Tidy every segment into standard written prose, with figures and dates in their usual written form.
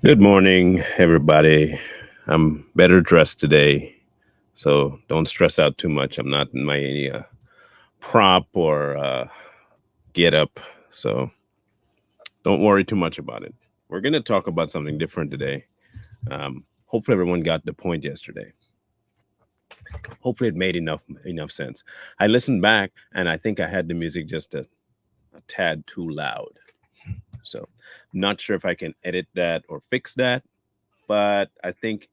Good morning, everybody. I'm better dressed today, so don't stress out too much. I'm not in my prop or get up, so don't worry too much about it. We're going to talk about something different today. Hopefully, everyone got the point yesterday. Hopefully, it made enough sense. I listened back, and I think I had the music just a tad too loud. So, not sure if I can edit that or fix that, but I think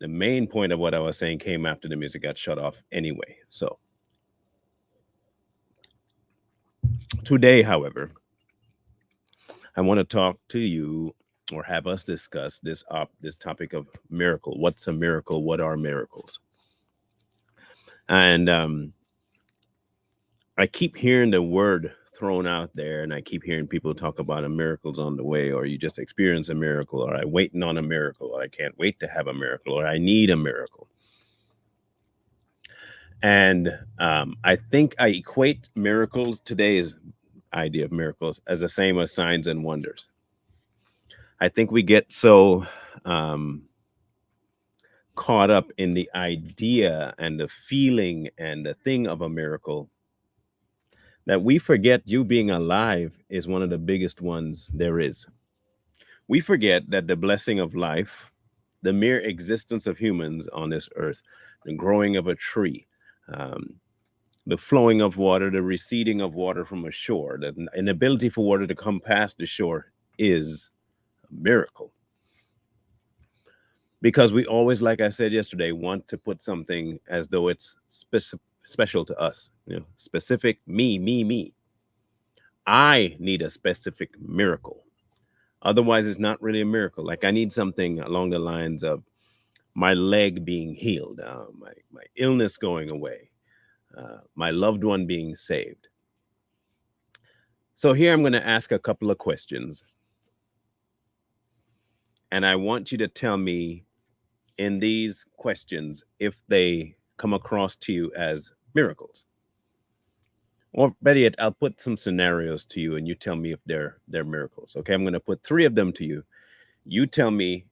the main point of what I was saying came after the music got shut off anyway. So today, however, I want to talk to you or have us discuss this topic of miracle. What's a miracle? What are miracles? And I keep hearing the word thrown out there, and I keep hearing people talk about a miracle's on the way, or you just experience a miracle, or I'm waiting on a miracle, or I can't wait to have a miracle, or I need a miracle. And I think I equate miracles today's idea of miracles as the same as signs and wonders. I think we get so um, caught up in the idea and the feeling and the thing of a miracle that we forget you being alive is one of the biggest ones there is. We forget that the blessing of life, the mere existence of humans on this earth, the growing of a tree, um, the flowing of water, the receding of water from a shore, the inability for water to come past the shore is a miracle. Because we always, like I said yesterday, want to put something as though it's special to us, specific me. I need a specific miracle. Otherwise, it's not really a miracle. Like I need something along the lines of my leg being healed, my illness going away, my loved one being saved. So here I'm going to ask a couple of questions, and I want you to tell me in these questions if they come across to you as miracles. Or better yet, I'll put some scenarios to you and you tell me if they're miracles. Okay, I'm going to put three of them to you. You tell me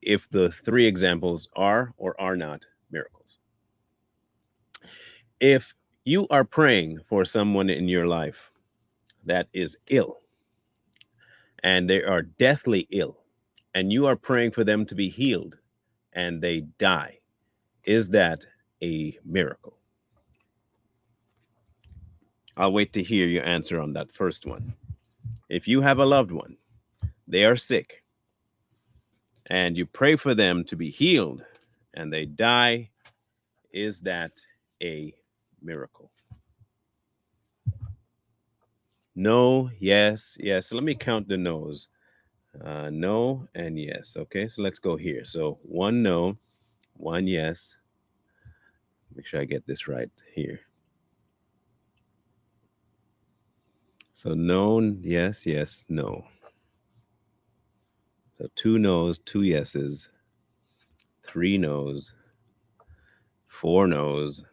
if the three examples are or are not miracles. If you are praying for someone in your life that is ill and they are deathly ill, and you are praying for them to be healed and they die, is that a miracle? I'll wait to hear your answer on that first one. If you have a loved one, they are sick, and you pray for them to be healed and they die, is that a miracle? No, yes, yes. So let me count the no's. No and yes. Okay, so let's go here. So one no, one yes. Make sure I get this right here. So no, yes, yes, no. So two no's, two yeses, three no's, four no's,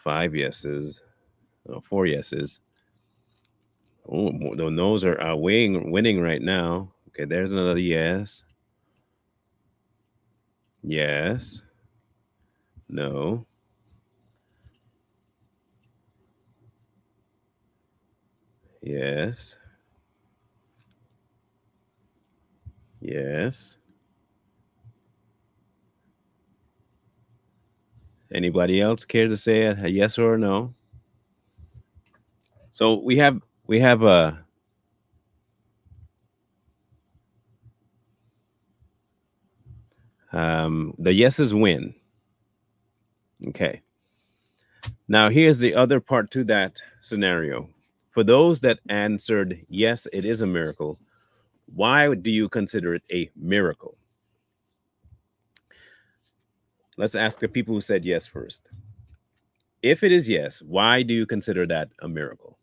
five yeses, no, four yeses. Oh, the no's are winning right now. Okay, there's another yes. Yes. No. Yes. Yes. Anybody else care to say a yes or a no? So we have the yeses win. Okay. Now here's the other part to that scenario. For those that answered yes, it is a miracle. Why do you consider it a miracle? Let's ask the people who said yes first. If it is yes, why do you consider that a miracle?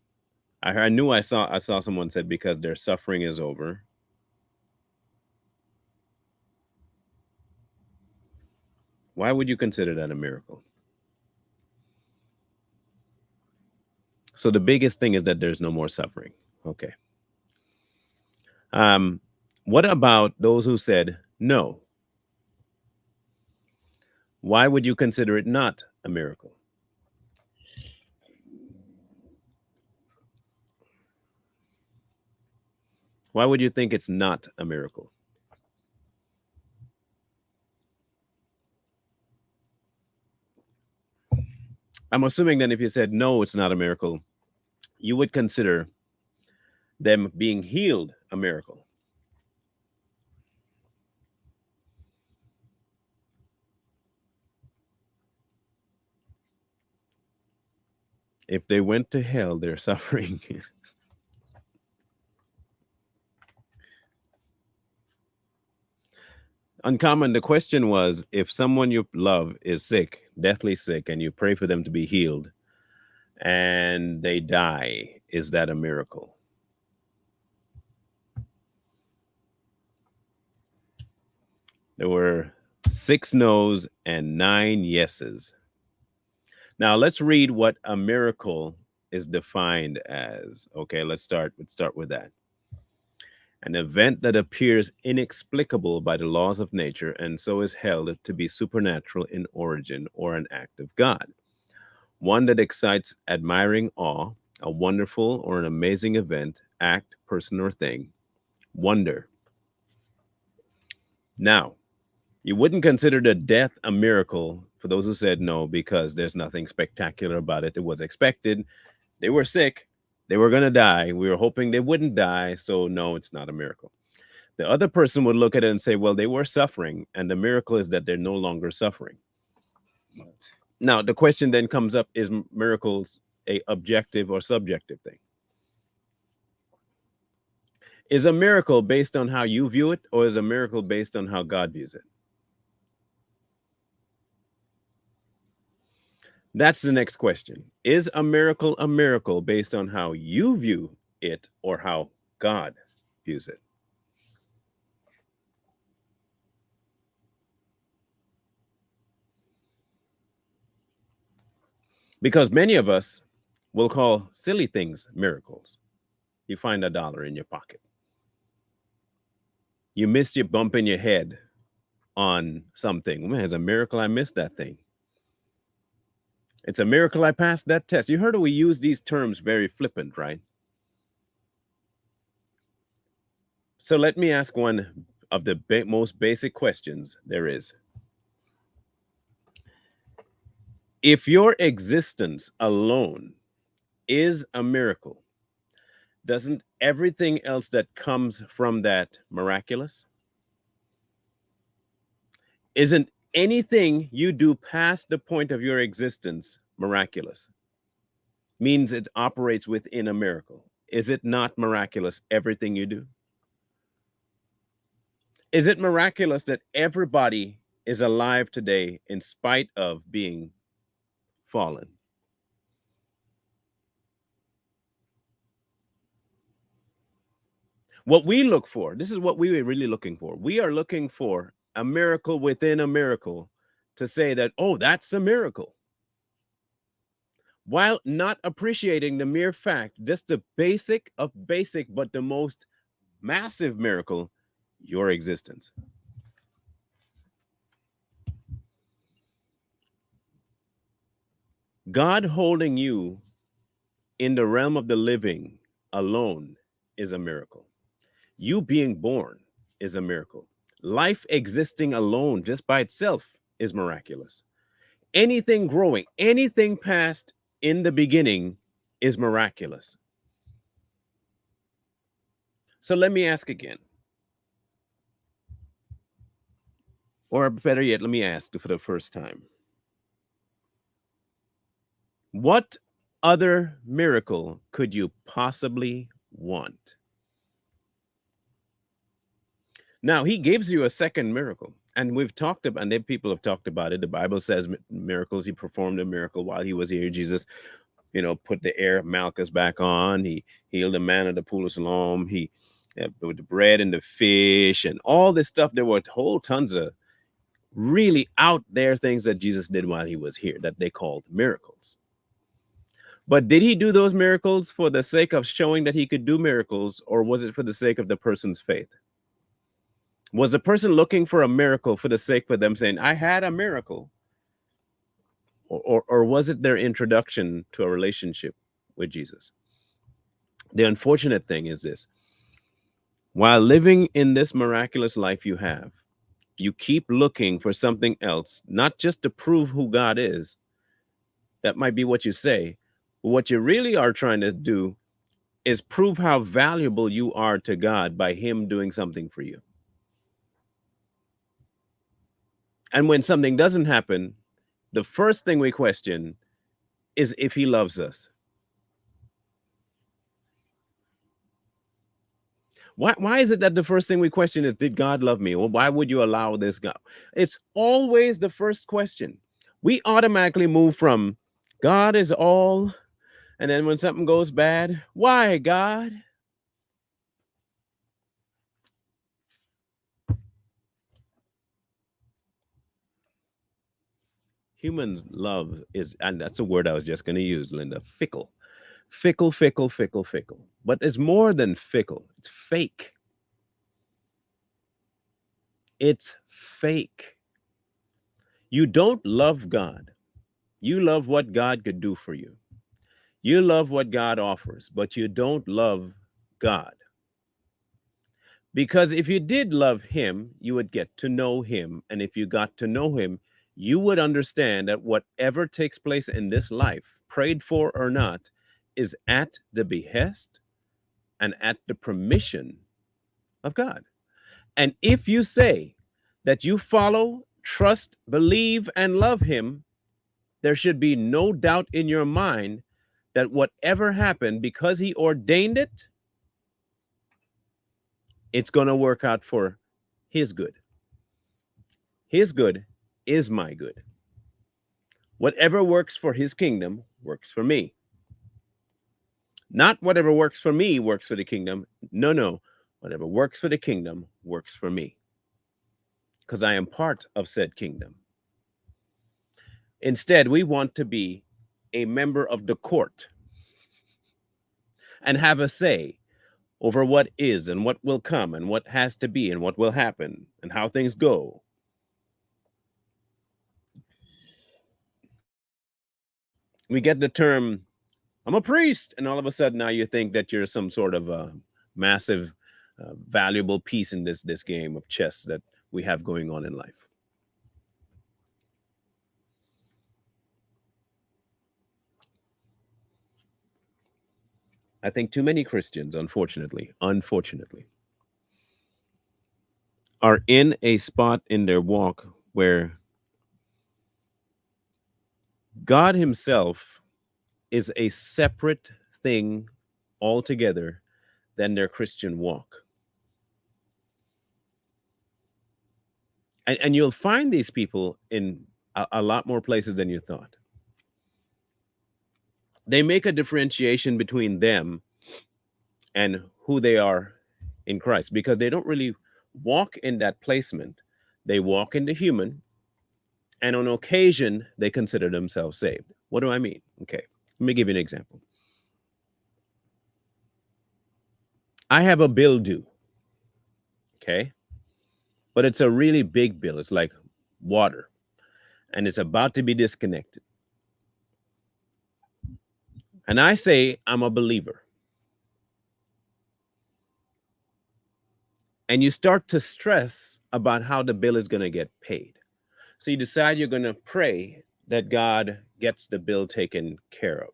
I knew I saw someone said because their suffering is over. Why would you consider that a miracle? So the biggest thing is that there's no more suffering. Okay. Um, What about those who said no? Why would you consider it not a miracle? Why would you think it's not a miracle? I'm assuming then if you said no, it's not a miracle, you would consider them being healed a miracle. If they went to hell, they're suffering. Uncommon, the question was if someone you love is sick, deathly sick, and you pray for them to be healed and they die, is that a miracle? There were 6 no's and 9 yeses. Now let's read what a miracle is defined as. Okay, let's start with that. An event that appears inexplicable by the laws of nature and so is held to be supernatural in origin or an act of God. One that excites admiring awe, a wonderful or an amazing event, act, person, or thing. Wonder. Now, you wouldn't consider the death a miracle for those who said no because there's nothing spectacular about it. It was expected. They were sick. They were going to die. We were hoping they wouldn't die. So, no, it's not a miracle. The other person would look at it and say, well, they were suffering. And the miracle is that they're no longer suffering. Now, the question then comes up, is miracles a objective or subjective thing? Is a miracle based on how you view it, or is a miracle based on how God views it? That's the next question. Is a miracle based on how you view it or how God views it? Because many of us will call silly things miracles. You find $1 in your pocket. You missed your bump in your head on something. Man, it's a miracle I missed that thing. It's a miracle I passed that test. You heard we use these terms very flippant, right? So let me ask one of the most basic questions there is. If your existence alone is a miracle, doesn't everything else that comes from that miraculous? Isn't anything you do past the point of your existence miraculous? Means it operates within a miracle. Is it not miraculous, everything you do? Is it miraculous that everybody is alive today in spite of being fallen? What we look for, this is what we were really looking for. We are looking for a miracle within a miracle to say that, oh, that's a miracle. While not appreciating the mere fact, just the basic of basic, but the most massive miracle, your existence. God holding you in the realm of the living alone is a miracle. You being born is a miracle. Life existing alone just by itself is miraculous. Anything growing, anything past in the beginning is miraculous. So let me ask again, or better yet, let me ask for the first time. What other miracle could you possibly want? Now, he gives you a second miracle. And we've talked about, and then people have talked about it. The Bible says miracles. He performed a miracle while he was here. Jesus, put the air of Malchus back on. He healed the man at the pool of Siloam. He with the bread and the fish and all this stuff. There were whole tons of really out there things that Jesus did while he was here that they called miracles. But did he do those miracles for the sake of showing that he could do miracles, or was it for the sake of the person's faith? Was a person looking for a miracle for the sake of them saying, I had a miracle? Or was it their introduction to a relationship with Jesus? The unfortunate thing is this: while living in this miraculous life you have, you keep looking for something else, not just to prove who God is. That might be what you say. But what you really are trying to do is prove how valuable you are to God by Him doing something for you. And when something doesn't happen, the first thing we question is if He loves us. Why is it that the first thing we question is, did God love me? Well, why would you allow this God? It's always the first question. We automatically move from God is all, and then when something goes bad, why God? Humans love is, and that's a word I was just going to use, Linda, fickle. Fickle, fickle, fickle, fickle. But it's more than fickle, it's fake. It's fake. You don't love God. You love what God could do for you. You love what God offers, but you don't love God. Because if you did love Him, you would get to know Him. And if you got to know Him, you would understand that whatever takes place in this life, prayed for or not, is at the behest and at the permission of God. And if you say that you follow, trust, believe, and love Him, there should be no doubt in your mind that whatever happened, because He ordained it, it's going to work out for His good. His good is my good. Whatever works for His kingdom works for me. Not whatever works for me works for the kingdom. No, no. Whatever works for the kingdom works for me, because I am part of said kingdom. Instead, we want to be a member of the court and have a say over what is and what will come and what has to be and what will happen and how things go. We get the term, I'm a priest, and all of a sudden now you think that you're some sort of massive, valuable piece in this game of chess that we have going on in life. I think too many Christians, unfortunately, are in a spot in their walk where God Himself is a separate thing altogether than their Christian walk. And you'll find these people in a lot more places than you thought. They make a differentiation between them and who they are in Christ, because they don't really walk in that placement. They walk in the human, and on occasion, they consider themselves saved. What do I mean? Okay, let me give you an example. I have a bill due, okay? But it's a really big bill. It's like water, and it's about to be disconnected. And I say, I'm a believer. And you start to stress about how the bill is going to get paid. So you decide you're going to pray that God gets the bill taken care of.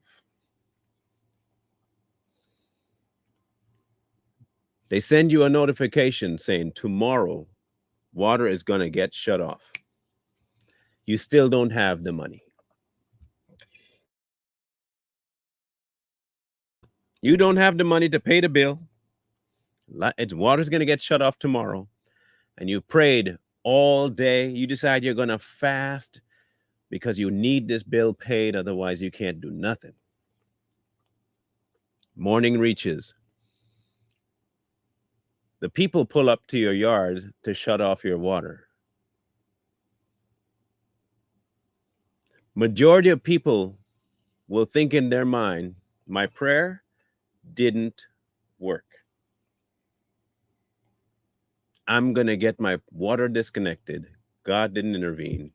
They send you a notification saying tomorrow water is going to get shut off. You still don't have the money. You don't have the money to pay the bill. Water's going to get shut off tomorrow. And you prayed all day. You decide you're going to fast because you need this bill paid. Otherwise, you can't do nothing. Morning reaches. The people pull up to your yard to shut off your water. Majority of people will think in their mind, my prayer didn't work. I'm going to get my water disconnected. God didn't intervene.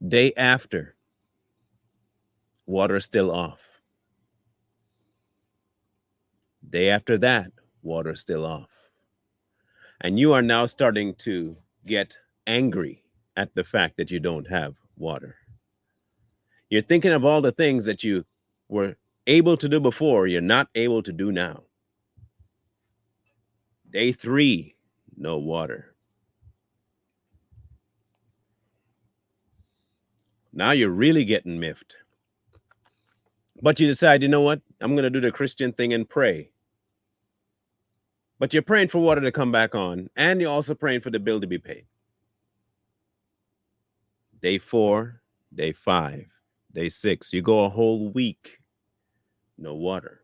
Day after, water still off. Day after that, water still off. And you are now starting to get angry at the fact that you don't have water. You're thinking of all the things that you were able to do before, you're not able to do now. Day 3, no water. Now you're really getting miffed. But you decide, you know what? I'm going to do the Christian thing and pray. But you're praying for water to come back on, and you're also praying for the bill to be paid. Day 4, day 5, day 6, you go a whole week, no water.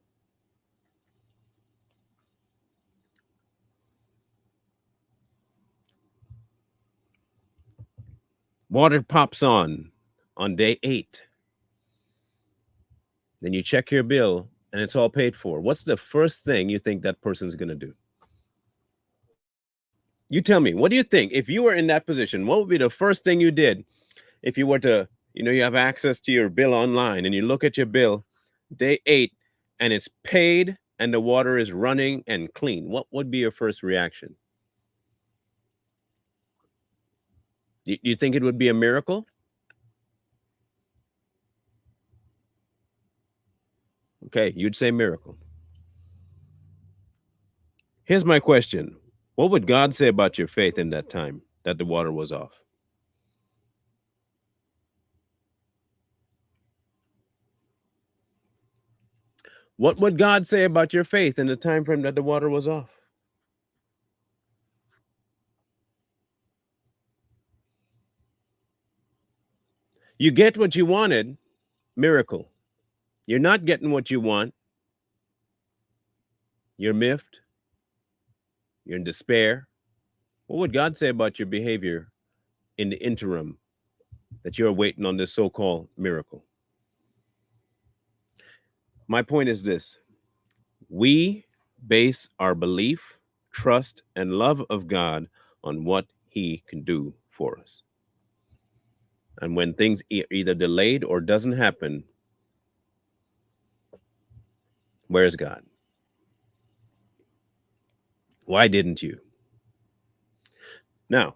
Water pops on day 8. Then you check your bill and it's all paid for. What's the first thing you think that person's going to do? You tell me, what do you think? If you were in that position, what would be the first thing you did if you were to, you have access to your bill online and you look at your bill, day 8, and it's paid and the water is running and clean? What would be your first reaction? You think it would be a miracle? Okay, you'd say miracle. Here's my question. What would God say about your faith in that time that the water was off? What would God say about your faith in the time frame that the water was off? You get what you wanted, miracle. You're not getting what you want, you're miffed, you're in despair. What would God say about your behavior in the interim that you're waiting on this so-called miracle? My point is this: we base our belief, trust, and love of God on what He can do for us. And when things either delayed or doesn't happen, where's God? Why didn't you? Now,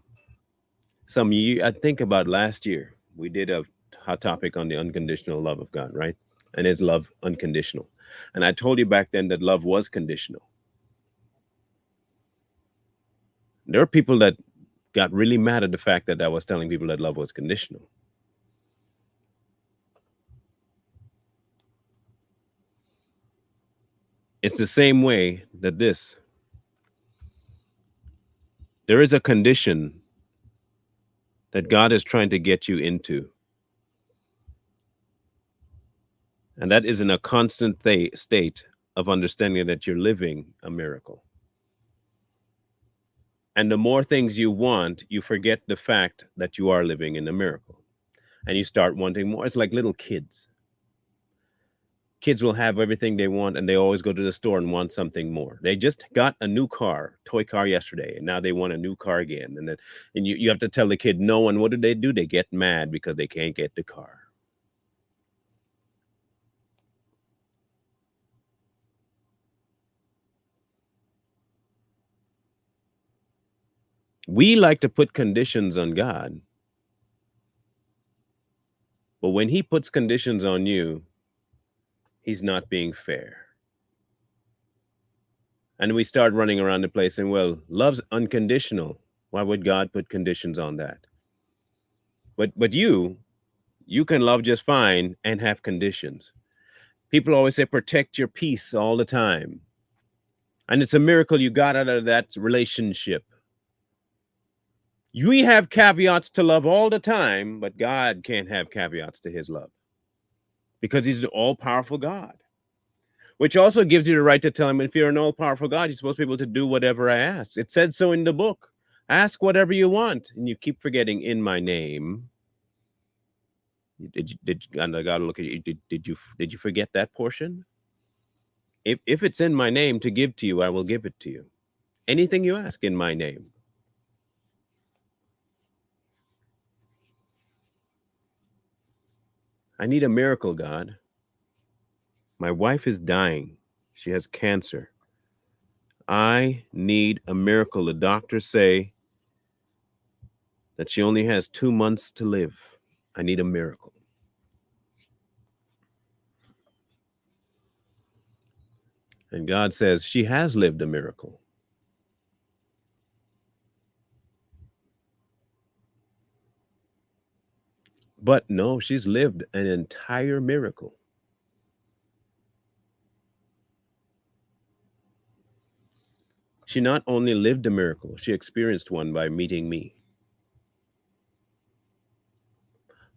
I think about last year, we did a hot topic on the unconditional love of God, right? And is love unconditional? And I told you back then that love was conditional. There are people that got really mad at the fact that I was telling people that love was conditional. It's the same way that there is a condition that God is trying to get you into. And that is in a constant state of understanding that you're living a miracle. And the more things you want, you forget the fact that you are living in a miracle. And you start wanting more. It's like little kids. Kids will have everything they want and they always go to the store and want something more. They just got a new toy car yesterday, and now they want a new car again. And you have to tell the kid no, and what do? They get mad because they can't get the car. We like to put conditions on God, but when He puts conditions on you, He's not being fair. And we start running around the place saying, well, love's unconditional. Why would God put conditions on that? But you can love just fine and have conditions. People always say protect your peace all the time. And it's a miracle you got out of that relationship. We have caveats to love all the time, but God can't have caveats to His love because He's the all-powerful God. Which also gives you the right to tell Him, if you're an all-powerful God, you're supposed to be able to do whatever I ask. It said so in the book. Ask whatever you want. And you keep forgetting in my name. Did you, and I gotta look at you. Did you forget that portion? If it's in my name to give to you, I will give it to you. Anything you ask in my name. I need a miracle, God. My wife is dying. She has cancer. I need a miracle. The doctors say that she only has 2 months to live. I need a miracle. And God says she has lived a miracle. But no, she's lived an entire miracle. She not only lived a miracle, she experienced one by meeting me.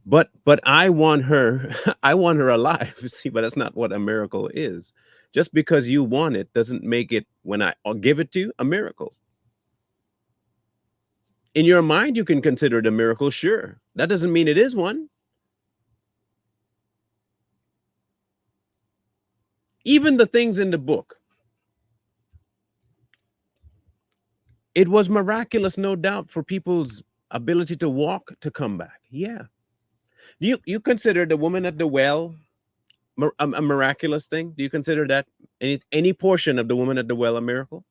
But I want her I want her alive. See, but that's not what a miracle is. Just because you want it doesn't make it, when I'll give it to you, a miracle. In your mind, you can consider it a miracle, sure. That doesn't mean it is one. Even the things in the book, it was miraculous, no doubt, for people's ability to walk to come back. Yeah. You consider the woman at the well a miraculous thing? Do you consider that any portion of the woman at the well a miracle?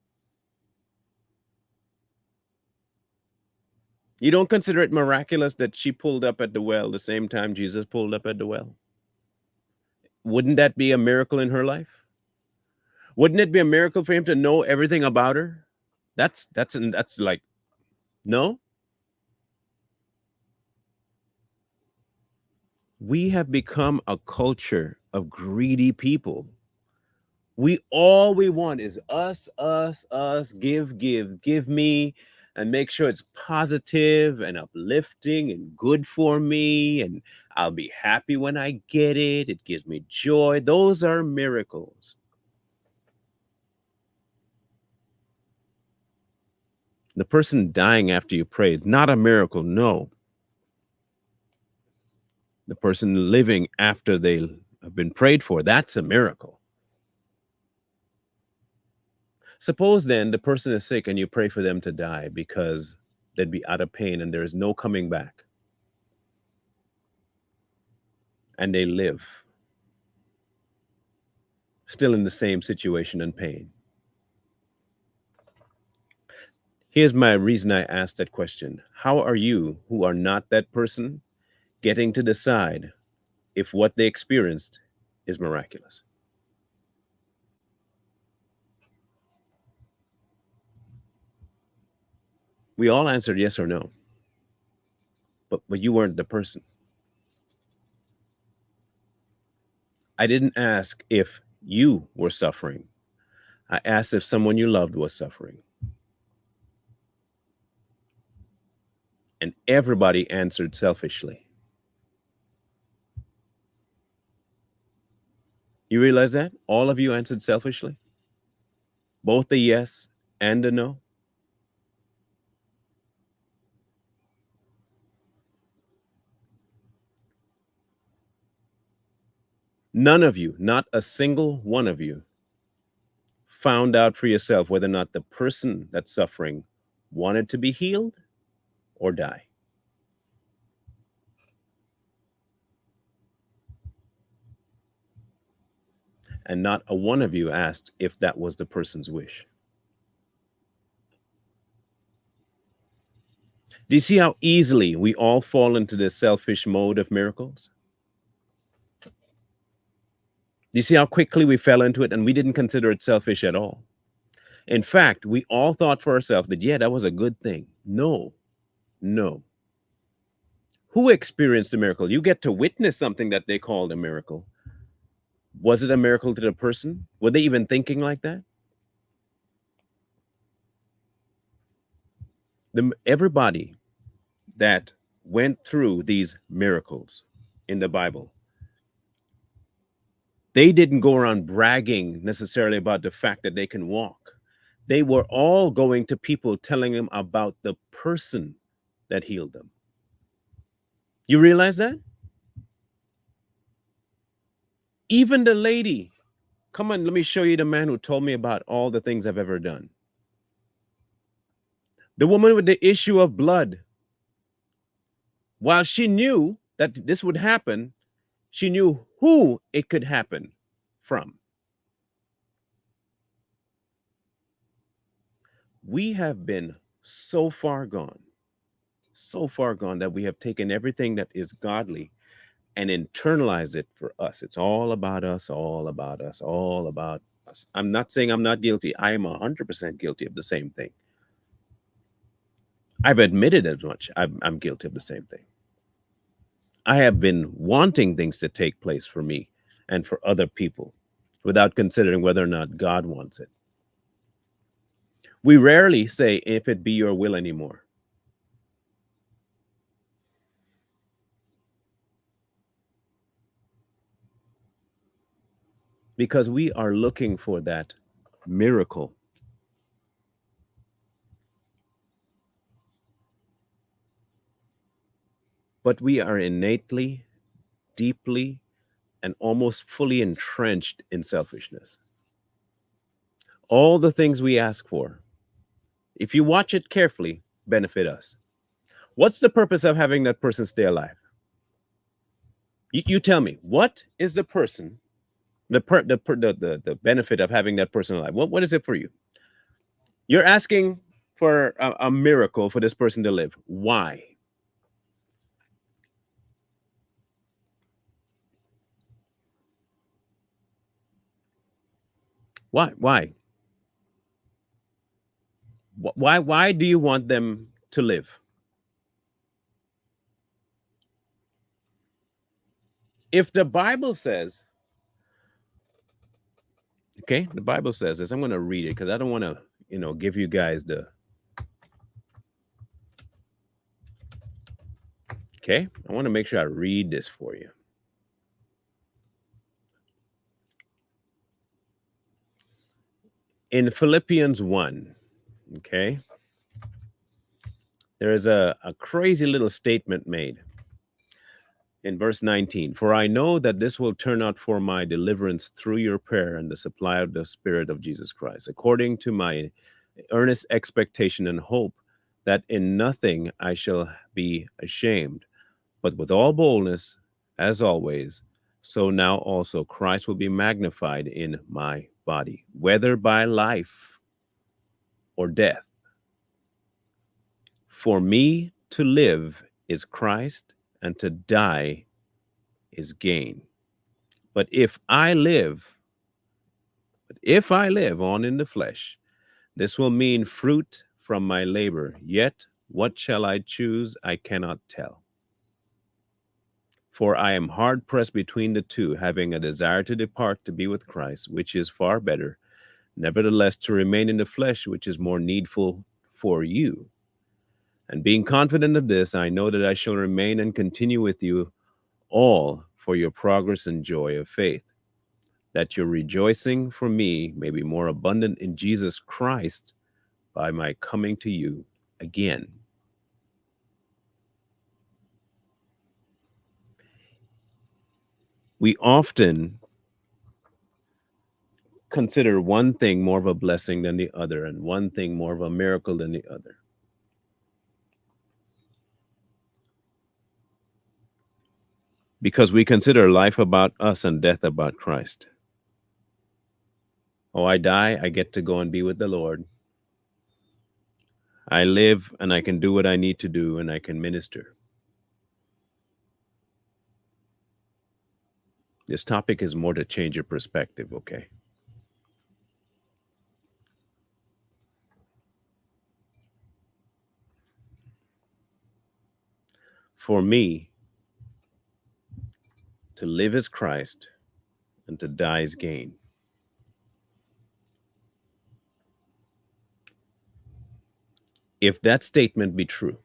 You don't consider it miraculous that she pulled up at the well the same time Jesus pulled up at the well? Wouldn't that be a miracle in her life? Wouldn't it be a miracle for him to know everything about her? That's like, no. We have become a culture of greedy people. All we want is us, give me, and make sure it's positive and uplifting and good for me. And I'll be happy when I get it. It gives me joy. Those are miracles. The person dying after you prayed, not a miracle, no. The person living after they have been prayed for, that's a miracle. Suppose then the person is sick and you pray for them to die because they'd be out of pain and there is no coming back. And they live still in the same situation and pain. Here's my reason I asked that question. How are you, who are not that person, getting to decide if what they experienced is miraculous? We all answered yes or no, but you weren't the person. I didn't ask if you were suffering. I asked if someone you loved was suffering. And everybody answered selfishly. You realize that? All of you answered selfishly? Both the yes and the no? None of you, not a single one of you, found out for yourself whether or not the person that's suffering wanted to be healed or die. And not a one of you asked if that was the person's wish. Do you see how easily we all fall into this selfish mode of miracles? Do you see how quickly we fell into it and we didn't consider it selfish at all? In fact, we all thought for ourselves that, yeah, that was a good thing. No, no. Who experienced a miracle? You get to witness something that they called a miracle. Was it a miracle to the person? Were they even thinking like that? Everybody that went through these miracles in the Bible, they didn't go around bragging necessarily about the fact that they can walk. They were all going to people telling them about the person that healed them. You realize that? Even the lady Come on, let me show you the man who told me about all the things I've ever done. The woman with the issue of blood, while she knew that this would happen, she knew who it could happen from. We have been so far gone that we have taken everything that is godly and internalized it for us. It's all about us, all about us, all about us. I'm not saying I'm not guilty. I am 100% guilty of the same thing. I've admitted as much. I'm guilty of the same thing. I have been wanting things to take place for me and for other people without considering whether or not God wants it. We rarely say, if it be your will anymore, because we are looking for that miracle. But we are innately, deeply, and almost fully entrenched in selfishness. All the things we ask for, if you watch it carefully, benefit us. What's the purpose of having that person stay alive? You tell me, what is the person, the benefit of having that person alive? What is it for you? You're asking for a miracle for this person to live. Why? Why? Why? Why do you want them to live? If the Bible says, okay, the Bible says this. I'm going to read it because I don't want to, give you guys the, okay? I want to make sure I read this for you. In Philippians 1, okay, there is a crazy little statement made in verse 19. For I know that this will turn out for my deliverance through your prayer and the supply of the Spirit of Jesus Christ, according to my earnest expectation and hope that in nothing I shall be ashamed, but with all boldness, as always, so now also Christ will be magnified in my body, whether by life or death. For me to live is Christ, and to die is gain. But if I live on in the flesh, this will mean fruit from my labor. Yet what shall I choose? I cannot tell. For I am hard pressed between the two, having a desire to depart to be with Christ, which is far better. Nevertheless, to remain in the flesh, which is more needful for you. And being confident of this, I know that I shall remain and continue with you all for your progress and joy of faith, that your rejoicing for me may be more abundant in Jesus Christ by my coming to you again. We often consider one thing more of a blessing than the other, and one thing more of a miracle than the other. Because we consider life about us and death about Christ. Oh, I die, I get to go and be with the Lord. I live and I can do what I need to do and I can minister. This topic is more to change your perspective, okay? For me, to live is Christ and to die is gain. If that statement be true,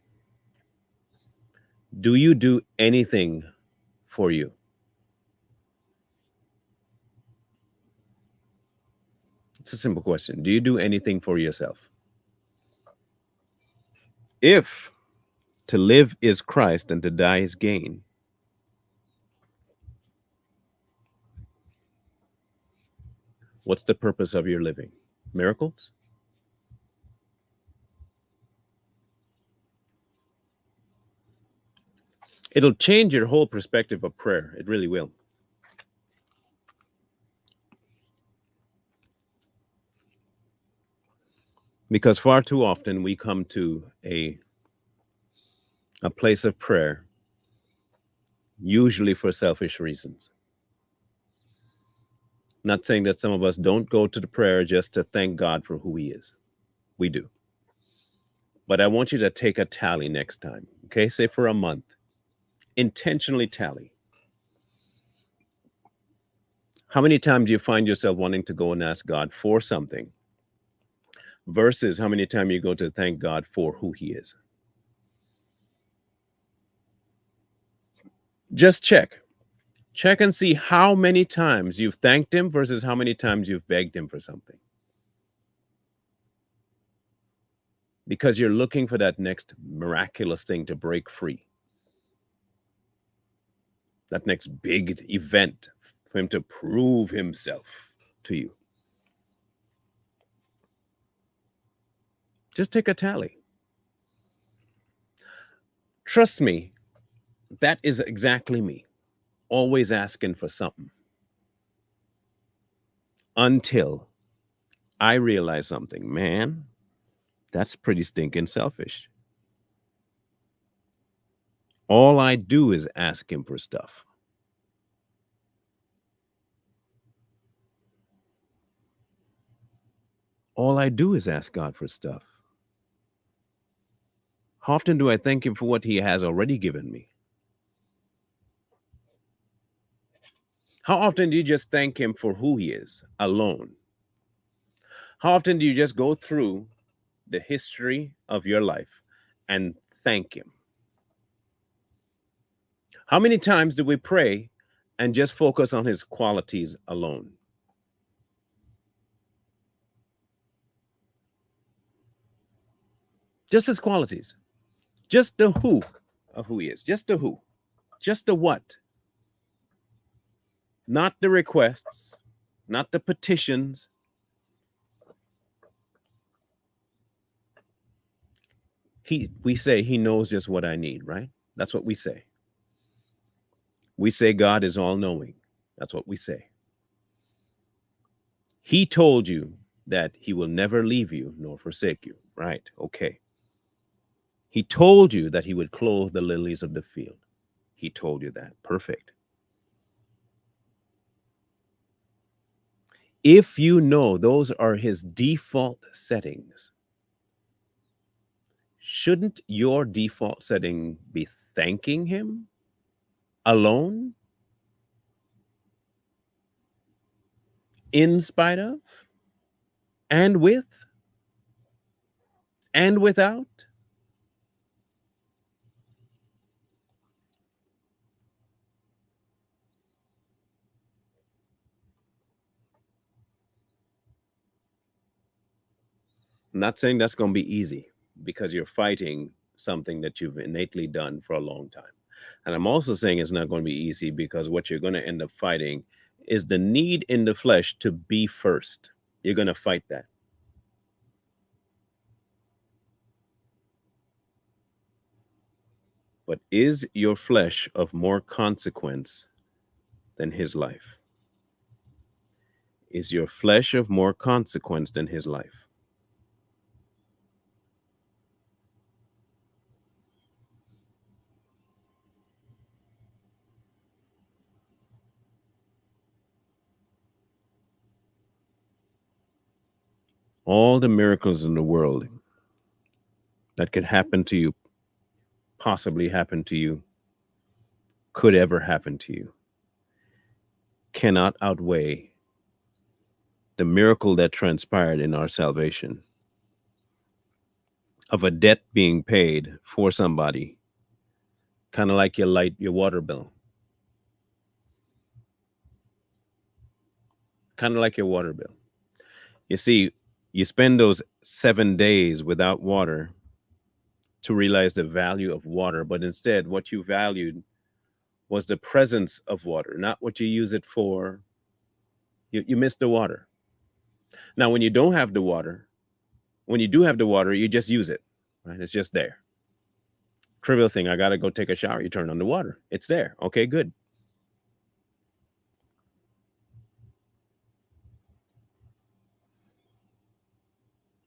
do you do anything for you? It's a simple question. Do you do anything for yourself? If to live is Christ and to die is gain, What's the purpose of your living? Miracles? It'll change your whole perspective of prayer. It really will. Because far too often we come to a place of prayer, usually for selfish reasons. Not saying that some of us don't go to the prayer just to thank God for who He is. We do. But I want you to take a tally next time. Okay. Say for a month, intentionally tally. How many times you find yourself wanting to go and ask God for something versus how many times you go to thank God for who He is? Just check. Check and see how many times you've thanked Him versus how many times you've begged Him for something. Because you're looking for that next miraculous thing to break free, that next big event for Him to prove Himself to you. Just take a tally. Trust me, that is exactly me. Always asking for something until I realize something. Man, that's pretty stinking selfish. All I do is ask Him for stuff. All I do is ask God for stuff. How often do I thank Him for what He has already given me? How often do you just thank Him for who He is alone? How often do you just go through the history of your life and thank Him? How many times do we pray and just focus on His qualities alone? Just His qualities, just the who of who He is, just the who, just the what, not the requests, not the petitions. We say He knows just what I need, right? That's what we say. We say God is all knowing. That's what we say. He told you that He will never leave you nor forsake you, right? Okay. He told you that He would clothe the lilies of the field. He told you that. Perfect. If you know those are His default settings, shouldn't your default setting be thanking Him alone, in spite of, and with, and without? I'm not saying that's going to be easy because you're fighting something that you've innately done for a long time. And I'm also saying it's not going to be easy because what you're going to end up fighting is the need in the flesh to be first. You're going to fight that. But is your flesh of more consequence than His life? Is your flesh of more consequence than His life? All the miracles in the world that could happen to you, possibly happen to you, could ever happen to you, cannot outweigh the miracle that transpired in our salvation of a debt being paid for somebody, kind of like your water bill, kind of like your water bill. You see, you spend those 7 days without water to realize the value of water, but instead, what you valued was the presence of water, not what you use it for. You missed the water. Now, when you don't have the water, when you do have the water, you just use it, right? It's just there. Trivial thing. I got to go take a shower. You turn on the water. It's there. Okay, good.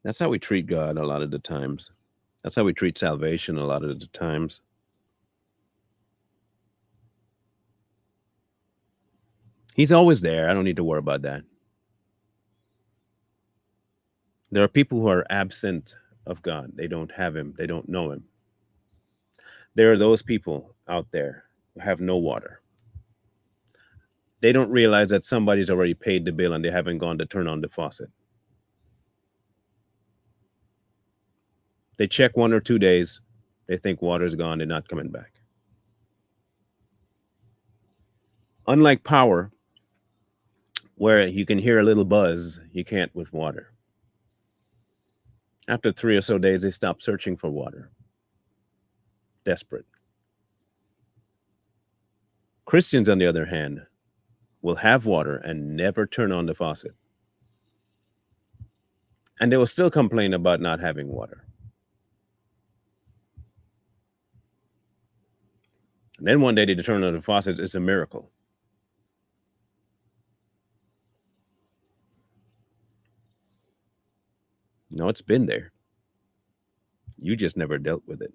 That's how we treat God a lot of the times. That's how we treat salvation a lot of the times. He's always there. I don't need to worry about that. There are people who are absent of God. They don't have him. They don't know him. There are those people out there who have no water. They don't realize that somebody's already paid the bill and they haven't gone to turn on the faucet. They check 1 or 2 days. They think water's gone. They're not coming back. Unlike power, where you can hear a little buzz, you can't with water. After 3 or so days, they stop searching for water. Desperate. Christians, on the other hand, will have water and never turn on the faucet. And they will still complain about not having water. And then one day they turn on the faucet. It's a miracle. No, it's been there. You just never dealt with it.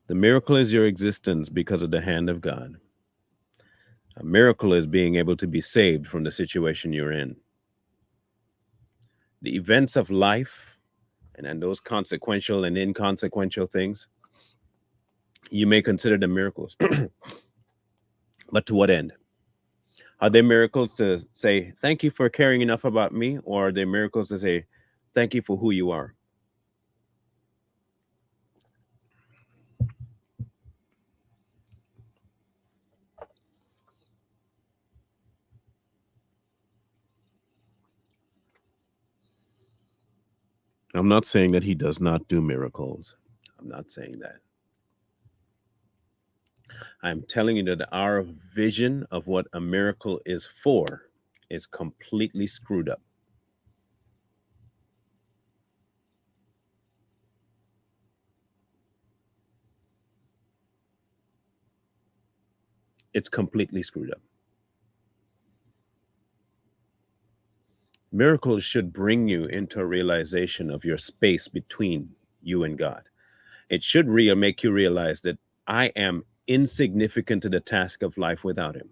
The miracle is your existence because of the hand of God. A miracle is being able to be saved from the situation you're in. The events of life and those consequential and inconsequential things, you may consider them miracles. But to what end? Are they miracles to say, thank you for caring enough about me? Or are they miracles to say, thank you for who you are? I'm not saying that he does not do miracles. I'm not saying that. I'm telling you that our vision of what a miracle is for is completely screwed up. It's completely screwed up. Miracles should bring you into a realization of your space between you and God. It should make you realize that I am insignificant to the task of life without him.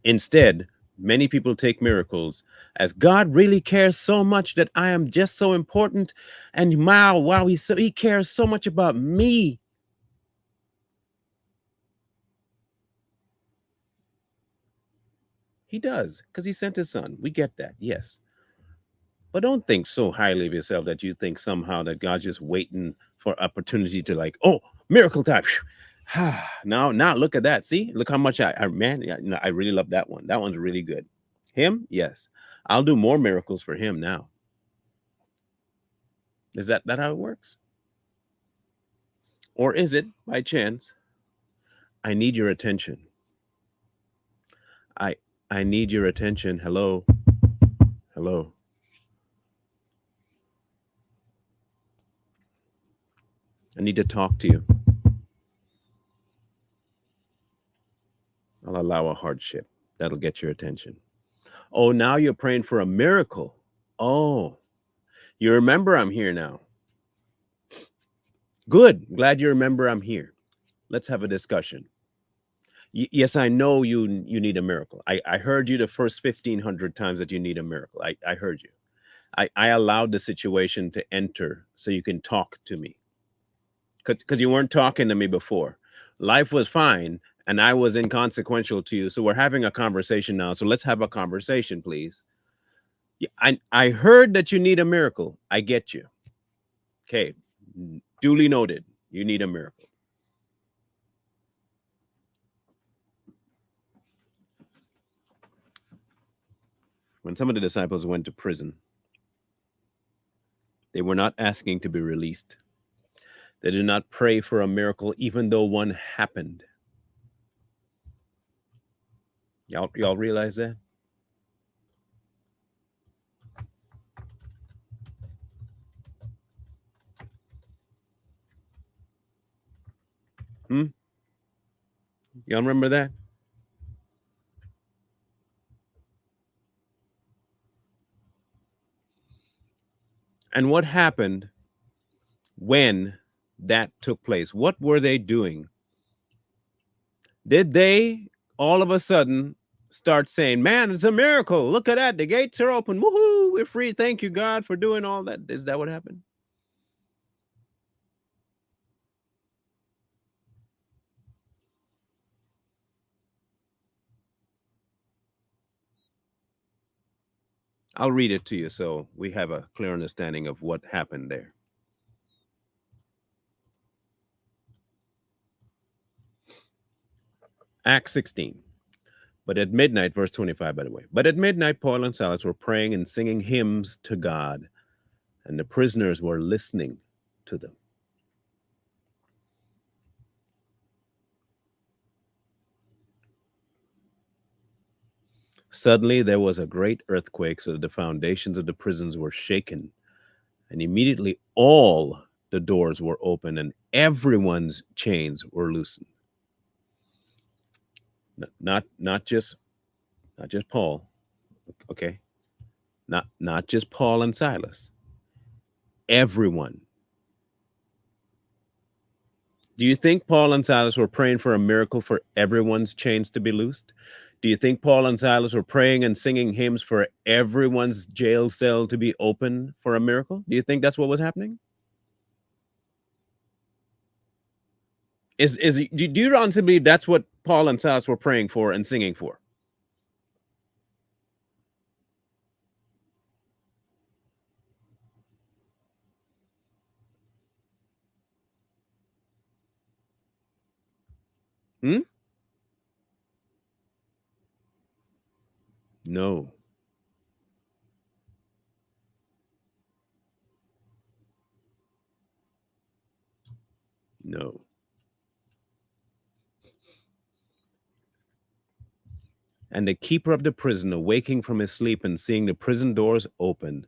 Instead, many people take miracles as God really cares so much that I am just so important, and wow, he cares so much about me. He does, because he sent his son. We get that, yes. But don't think so highly of yourself that you think somehow that God's just waiting for opportunity to like, oh, miracle time. now look at that. See, look how much man, I really love that one. That one's really good. Him, yes. I'll do more miracles for him now. Is that how it works? Or is it by chance, I need your attention. I I need your attention. Hello. Hello. I need to talk to you. I'll allow a hardship. That'll get your attention. Oh, now you're praying for a miracle. Oh, you remember I'm here now. Good. Glad you remember I'm here. Let's have a discussion. Yes, I know you need a miracle. I heard you the first 1,500 times that you need a miracle. I heard you. I allowed the situation to enter so you can talk to me. Because you weren't talking to me before. Life was fine and I was inconsequential to you. So we're having a conversation now. So let's have a conversation, please. Yeah, I heard that you need a miracle. I get you. Okay. Duly noted. You need a miracle. When some of the disciples went to prison, they were not asking to be released. They did not pray for a miracle, even though one happened. Y'all realize that? Hmm? Y'all remember that? And what happened when that took place? What were they doing? Did they all of a sudden start saying, "Man, it's a miracle. Look at that. The gates are open. Woohoo. We're free. Thank you, God, for doing all that." Is that what happened? I'll read it to you so we have a clear understanding of what happened there. Acts 16. But at midnight, verse 25, by the way, but at midnight, Paul and Silas were praying and singing hymns to God, and the prisoners were listening to them. Suddenly, there was a great earthquake, so that the foundations of the prisons were shaken, and immediately all the doors were open and everyone's chains were loosened. Not just Paul, okay? Not just Paul and Silas. Everyone. Do you think Paul and Silas were praying for a miracle for everyone's chains to be loosed? Do you think Paul and Silas were praying and singing hymns for everyone's jail cell to be open for a miracle? Do you think that's what was happening? Do you honestly believe that's what Paul and Silas were praying for and singing for? Hmm? No, no. And the keeper of the prison, awaking from his sleep and seeing the prison doors open,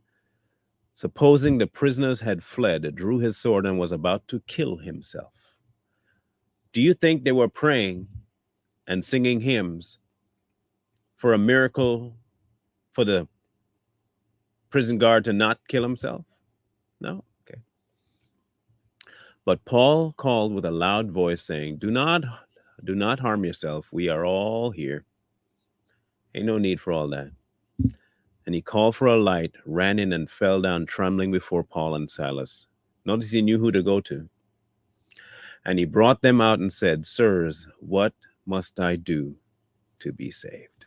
supposing the prisoners had fled, drew his sword and was about to kill himself. Do you think they were praying and singing hymns for a miracle for the prison guard to not kill himself? No? Okay. But Paul called with a loud voice, saying, Do not harm yourself. We are all here. Ain't no need for all that. And he called for a light, ran in, and fell down trembling before Paul and Silas. Notice he knew who to go to. And he brought them out and said, Sirs, what must I do to be saved?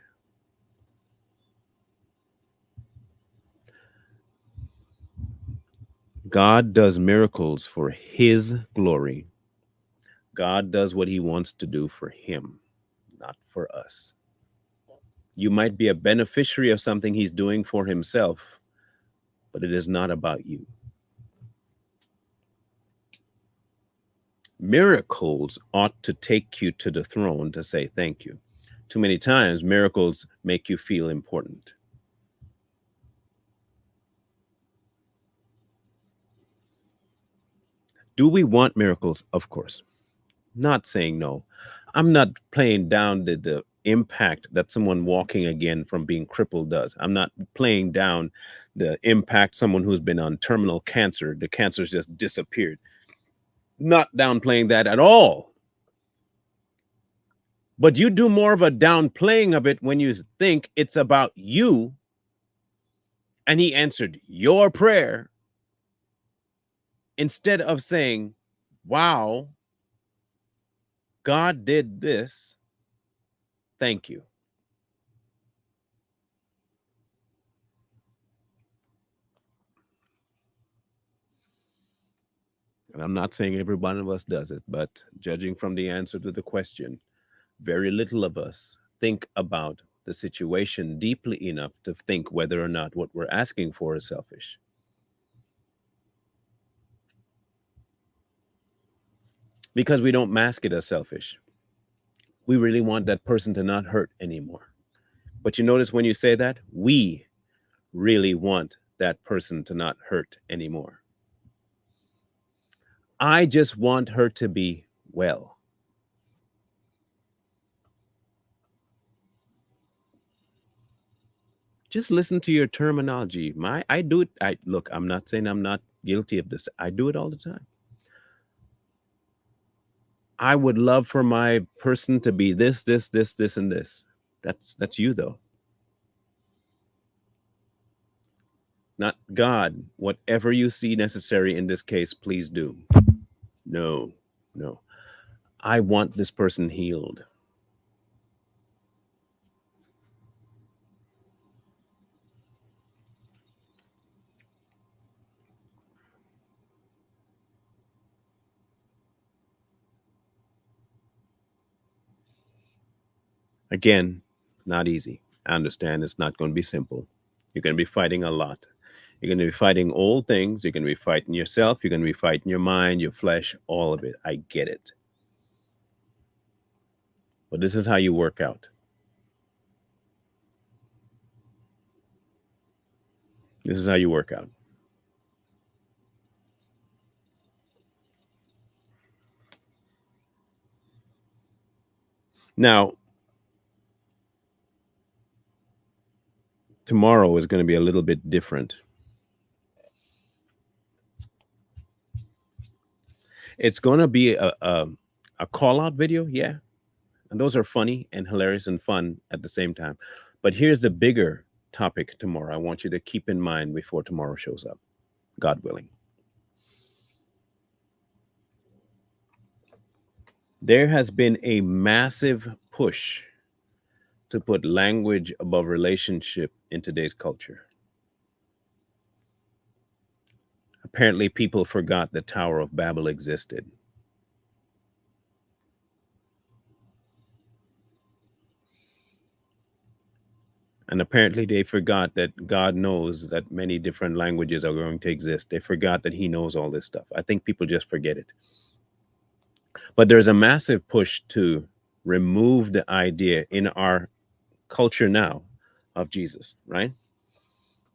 God does miracles for his glory. God does what he wants to do for him, not for us. You might be a beneficiary of something he's doing for himself, but it is not about you. Miracles ought to take you to the throne to say thank you. Too many times, miracles make you feel important. Do we want miracles? Of course. Not saying no. I'm not playing down the impact that someone walking again from being crippled does. I'm not playing down the impact someone who's been on terminal cancer, the cancer's just disappeared. Not downplaying that at all. But you do more of a downplaying of it when you think it's about you and he answered your prayer instead of saying, wow, God did this. Thank you. And I'm not saying every one of us does it, but judging from the answer to the question, very little of us think about the situation deeply enough to think whether or not what we're asking for is selfish. because we don't mask it as selfish. We really want that person to not hurt anymore. But you notice when you say that, we really want that person to not hurt anymore. I just want her to be well. Just listen to your terminology. I do it. I look, I'm not saying I'm not guilty of this. I do it all the time. I would love for my person to be this, this, this, this, and this. That's you though. Not God. Whatever you see necessary in this case, please do. No, no. I want this person healed. Again, not easy. I understand it's not going to be simple. You're going to be fighting a lot. You're going to be fighting old things. You're going to be fighting yourself. You're going to be fighting your mind, your flesh, all of it. I get it. But this is how you work out. This is how you work out. Now, tomorrow is going to be a little bit different. It's going to be a call out video. Yeah. And those are funny and hilarious and fun at the same time. But here's the bigger topic tomorrow I want you to keep in mind before tomorrow shows up, God willing. There has been a massive push to put language above relationship in today's culture. Apparently, people forgot the Tower of Babel existed. And apparently, they forgot that God knows that many different languages are going to exist. They forgot that He knows all this stuff. I think people just forget it. But there's a massive push to remove the idea in our culture now of Jesus, right?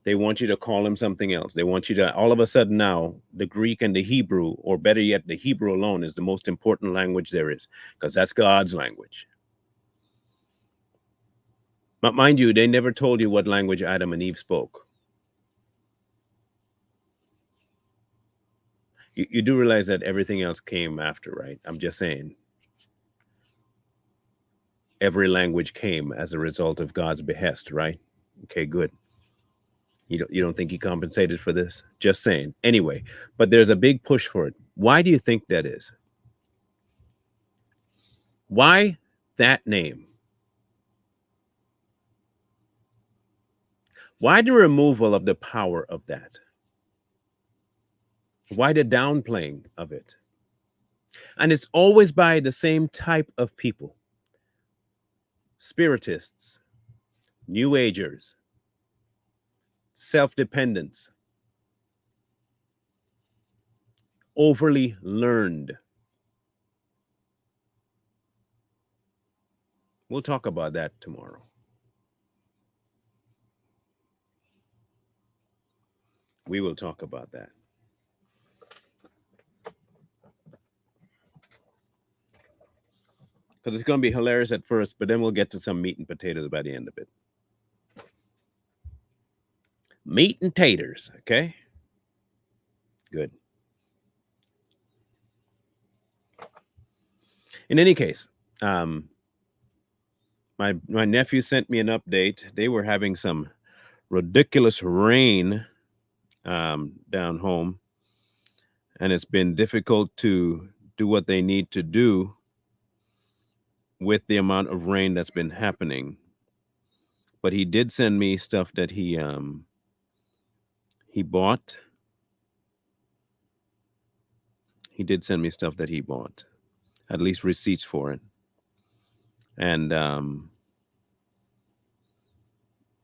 They want you to call him something else. They want you to, all of a sudden now, the Greek and the Hebrew, or better yet, the Hebrew alone is the most important language there is, because that's God's language. But mind you, they never told you what language Adam and Eve spoke. You do realize that everything else came after, right? I'm just saying. Every language came as a result of God's behest, right? Okay, good. You don't think he compensated for this? Just saying. Anyway, but there's a big push for it. Why do you think that is? Why that name? Why the removal of the power of that? Why the downplaying of it? And it's always by the same type of people: spiritists, new agers, self dependents, overly learned. We'll talk about that tomorrow. We will talk about that. Because it's going to be hilarious at first, but then we'll get to some meat and potatoes by the end of it. Meat and taters, okay? Good. In any case, my nephew sent me an update. They were having some ridiculous rain down home, and it's been difficult to do what they need to do with the amount of rain that's been happening. But he did send me stuff that he bought. He did send me stuff that he bought, at least receipts for it. And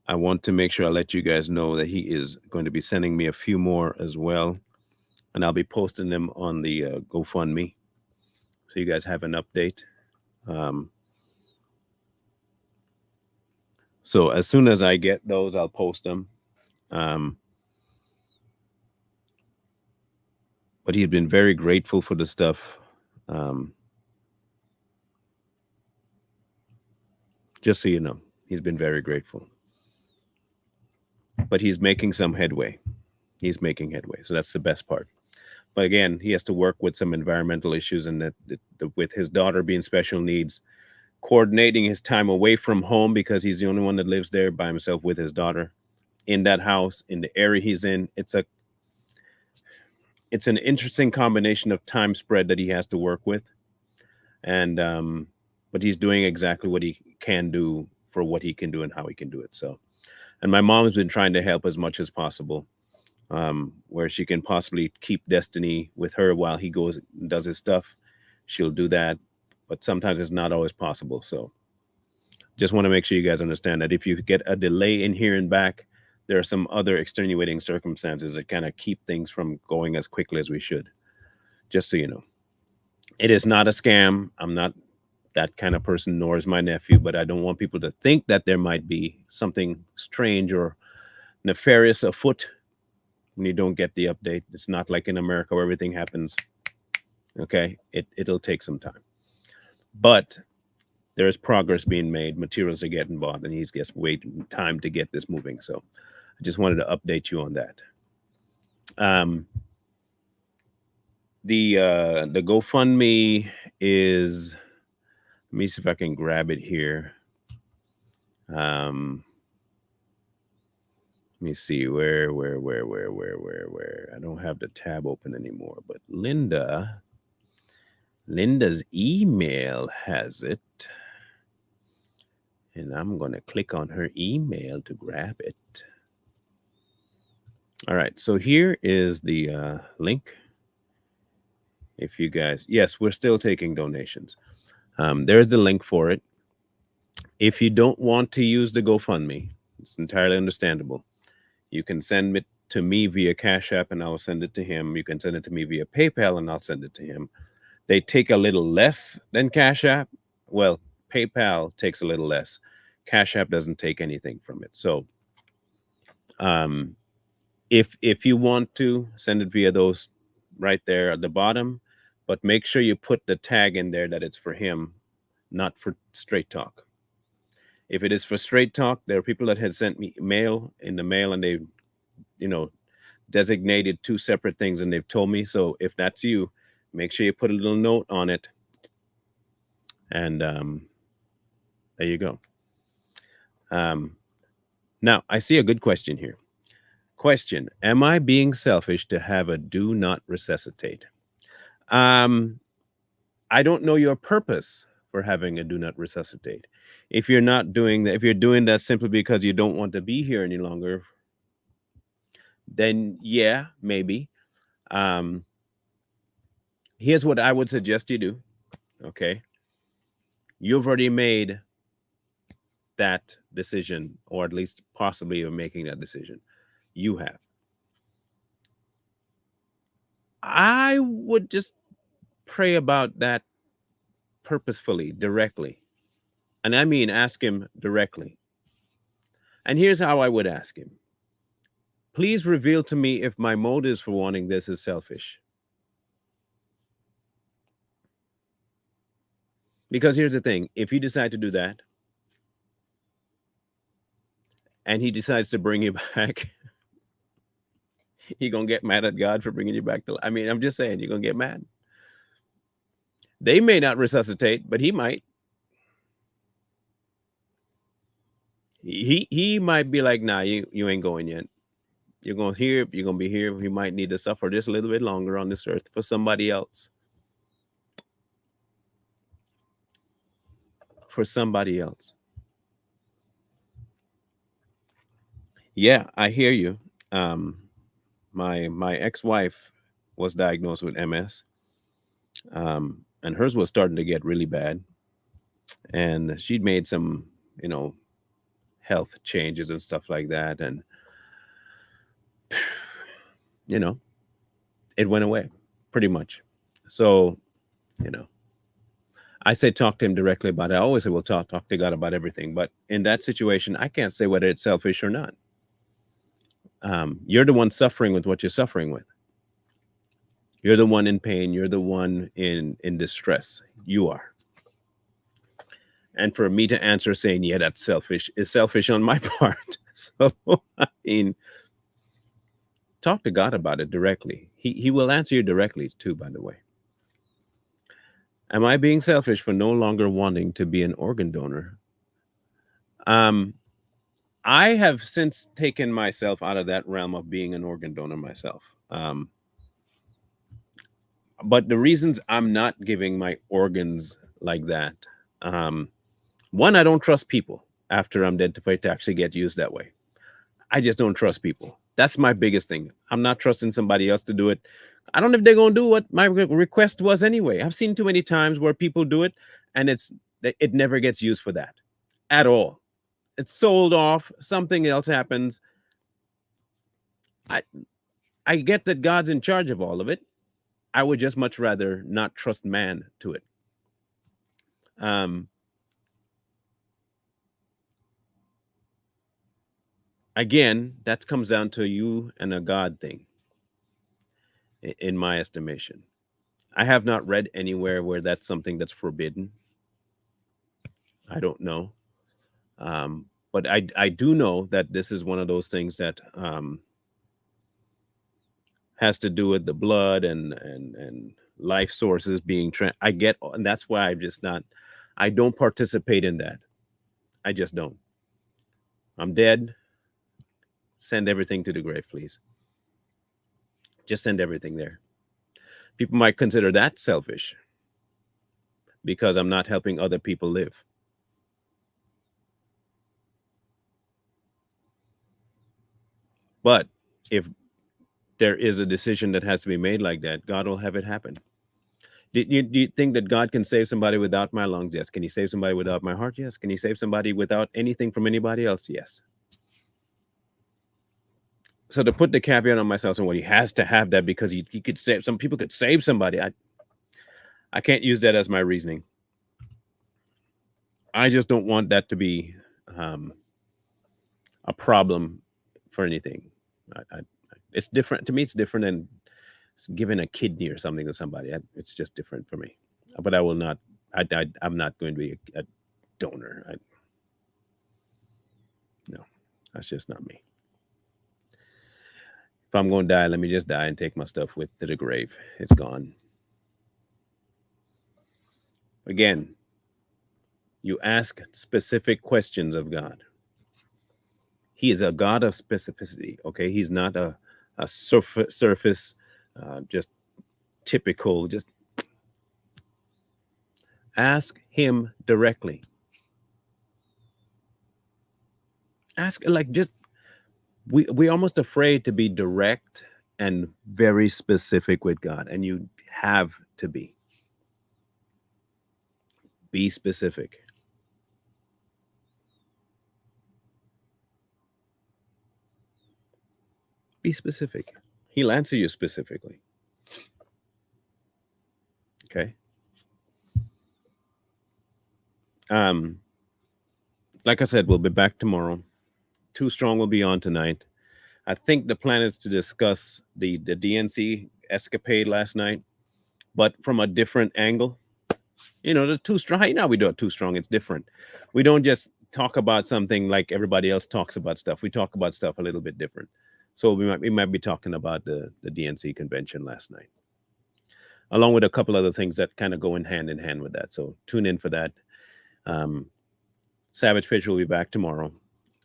I want to make sure I let you guys know that he is going to be sending me a few more as well, and I'll be posting them on the GoFundMe. so you guys have an update. Um, so as soon as I get those, I'll post them. Um, but he's been very grateful for the stuff. Um, just so you know, he's been very grateful. But he's making some headway. He's making headway, so that's the best part. But again, he has to work with some environmental issues, and with his daughter being special needs, coordinating his time away from home because he's the only one that lives there by himself with his daughter in that house in the area he's in. It's an interesting combination of time spread that he has to work with, and but he's doing exactly what he can do for what he can do and how he can do it. So, and my mom's been trying to help as much as possible, where she can possibly keep Destiny with her while he goes and does his stuff. She'll do that, but sometimes it's not always possible. So just want to make sure you guys understand that if you get a delay in hearing back, there are some other extenuating circumstances that kind of keep things from going as quickly as we should. Just so you know, it is not a scam. I'm not that kind of person, nor is my nephew, but I don't want people to think that there might be something strange or nefarious afoot when you don't get the update. It's not like in America where everything happens. Okay, it'll take some time, but there is progress being made. Materials are getting bought, and he's just waiting time to get this moving. So I just wanted to update you on that. The GoFundMe is, let me see if I can grab it here. Let me see where. I don't have the tab open anymore, but Linda's email has it. And I'm going to click on her email to grab it. All right, so here is the link. If you guys, yes, we're still taking donations. There's the link for it. If you don't want to use the GoFundMe, it's entirely understandable. You can send it to me via Cash App and I'll send it to him. You can send it to me via PayPal and I'll send it to him. They take a little less than Cash App. Well, PayPal takes a little less. Cash App doesn't take anything from it. So if you want to, send it via those right there at the bottom, but make sure you put the tag in there that it's for him, not for Straight Talk. If it is for Straight Talk, there are people that had sent me mail in the mail and they, designated two separate things and they've told me. So if that's you, make sure you put a little note on it. And there you go. Now, I see a good question here. Question: am I being selfish to have a do not resuscitate? I don't know your purpose for having a do not resuscitate. If you're not doing that, if you're doing that simply because you don't want to be here any longer, then yeah, maybe. Here's what I would suggest you do. Okay. You've already made that decision, or at least possibly you're making that decision. You have. I would just pray about that purposefully, directly. And I mean, ask him directly. And here's how I would ask him: please reveal to me if my motives for wanting this is selfish. Because here's the thing: if you decide to do that and he decides to bring you back, you're going to get mad at God for bringing you back to life. I mean, I'm just saying, you're going to get mad. They may not resuscitate, but he might. He might be like, nah, you ain't going yet. You're going here. You're going to be here. You might need to suffer just a little bit longer on this earth for somebody else. For somebody else. Yeah, I hear you. My ex-wife was diagnosed with MS, and hers was starting to get really bad, and she'd made some, health changes and stuff like that, and it went away pretty much. So, I say talk to him directly about it. I always say, well, talk to God about everything. But in that situation, I can't say whether it's selfish or not. You're the one suffering with what you're suffering with. You're the one in pain. You're the one in distress. You are. And for me to answer saying, yeah, that's selfish, is selfish on my part. So, I mean, talk to God about it directly. He will answer you directly, too, by the way. Am I being selfish for no longer wanting to be an organ donor? Um, I have since taken myself out of that realm of being an organ donor myself. But the reasons I'm not giving my organs like that, um, one, I don't trust people after I'm dead for it to actually get used that way. I just don't trust people. That's my biggest thing. I'm not trusting somebody else to do it. I don't know if they're going to do what my request was anyway. I've seen too many times where people do it and it never gets used for that at all. It's sold off. Something else happens. I I get that God's in charge of all of it. I would just much rather not trust man to it. Um, Again, that comes down to you and a God thing, in my estimation. I have not read anywhere where that's something that's forbidden. I don't know. But I do know that this is one of those things that has to do with the blood and life sources being I get, and that's why I'm just not. I don't participate in that. I just don't. I'm dead. Send everything to the grave, please. Just send everything there. People might consider that selfish because I'm not helping other people live. But if there is a decision that has to be made like that, God will have it happen. Do you think that God can save somebody without my lungs? Yes. Can he save somebody without my heart? Yes. Can he save somebody without anything from anybody else? Yes. So to put the caveat on myself and what he has to have that because he could save some people could save somebody. I can't use that as my reasoning. I just don't want that to be um, a problem for anything. It's different to me. It's different than giving a kidney or something to somebody. It's just different for me. But I will not. I'm not going to be a donor. No, that's just not me. If I'm going to die, let me just die and take my stuff with to the grave. It's gone. Again, you ask specific questions of God. He is a God of specificity. Okay, he's not a surface, just typical. Just ask him directly. Ask like just we almost afraid to be direct and very specific with God, and you have to be specific. Be specific. He'll answer you specifically. Okay. Um, like I said, we'll be back tomorrow. Too Strong will be on tonight. I think the plan is to discuss the DNC escapade last night, but from a different angle. You know, the Too Strong. You know, we do it Too Strong. It's different. We don't just talk about something like everybody else talks about stuff. We talk about stuff a little bit different. So we might be talking about the DNC convention last night, along with a couple other things that kind of go in hand with that. So tune in for that. Um, Savage Pitch will be back tomorrow.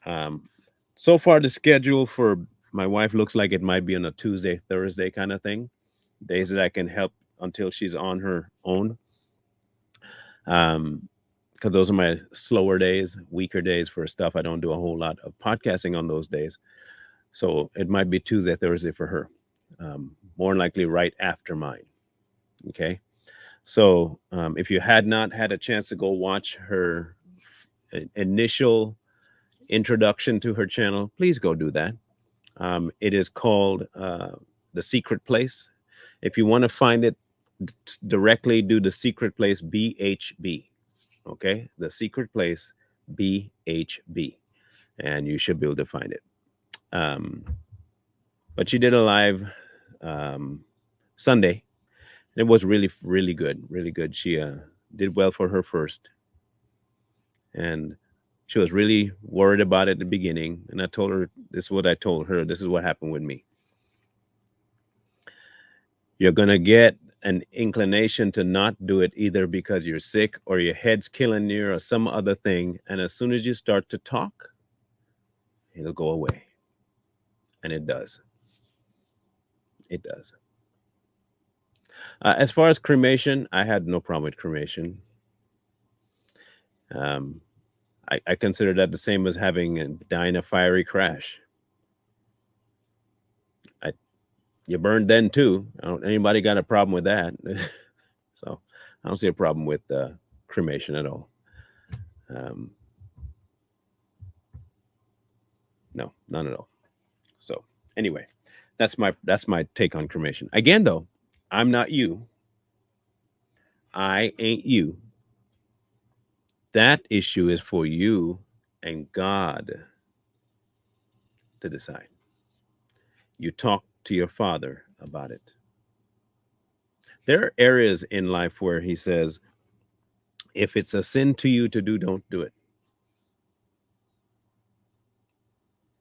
Um, so far, the schedule for my wife looks like it might be on a Tuesday, Thursday kind of thing. Days that I can help until she's on her own. Because those are my slower days, weaker days for stuff. I don't do a whole lot of podcasting on those days. So it might be Tuesday, Thursday for her. More than likely right after mine. Okay. So if you had not had a chance to go watch her initial introduction to her channel, please go do that. It is called The Secret Place. If you want to find it, directly do the secret place BHB. Okay, the secret place BHB, and you should be able to find it. Um, but she did a live um, Sunday. It was really, really good, really good. She did well for her first, and she was really worried about it at the beginning. And I told her, this is what I told her. This is what happened with me. You're gonna get an inclination to not do it either because you're sick or your head's killing you or some other thing. And as soon as you start to talk, it'll go away. And it does. It does. As far as cremation, I had no problem with cremation. Um, I consider that the same as having dying a fiery crash. I, you burned then too. Anybody got a problem with that? So I don't see a problem with cremation at all. Um, no, none at all. So anyway, that's my take on cremation. Again, though, I'm not you. I ain't you. That issue is for you and God to decide. You talk to your Father about it. There are areas in life where He says, if it's a sin to you to do, don't do it.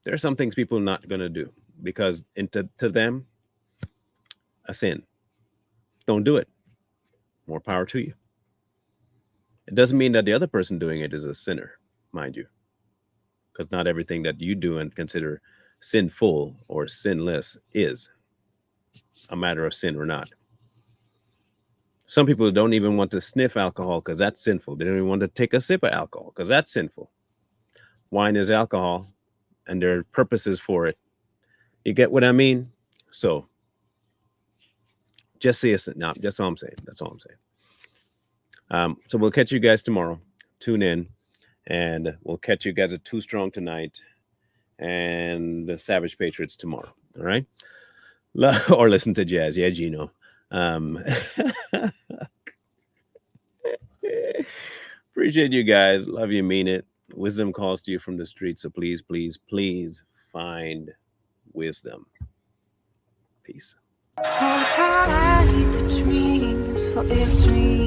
There are some things people are not going to do because to them, a sin. Don't do it. More power to you. It doesn't mean that the other person doing it is a sinner, mind you, because not everything that you do and consider sinful or sinless is a matter of sin or not. Some people don't even want to sniff alcohol because that's sinful. They don't even want to take a sip of alcohol because that's sinful. Wine is alcohol, and there are purposes for it. You get what I mean? So, just see us. No, that's all I'm saying. That's all I'm saying. So we'll catch you guys tomorrow. Tune in, and we'll catch you guys at Too Strong tonight, and the Savage Patriots tomorrow. All right, or listen to jazz. Yeah, Gino. Appreciate you guys. Love you, mean it. Wisdom calls to you from the streets. So please, please, please find wisdom. Peace. Hold tight the dreams for if dreams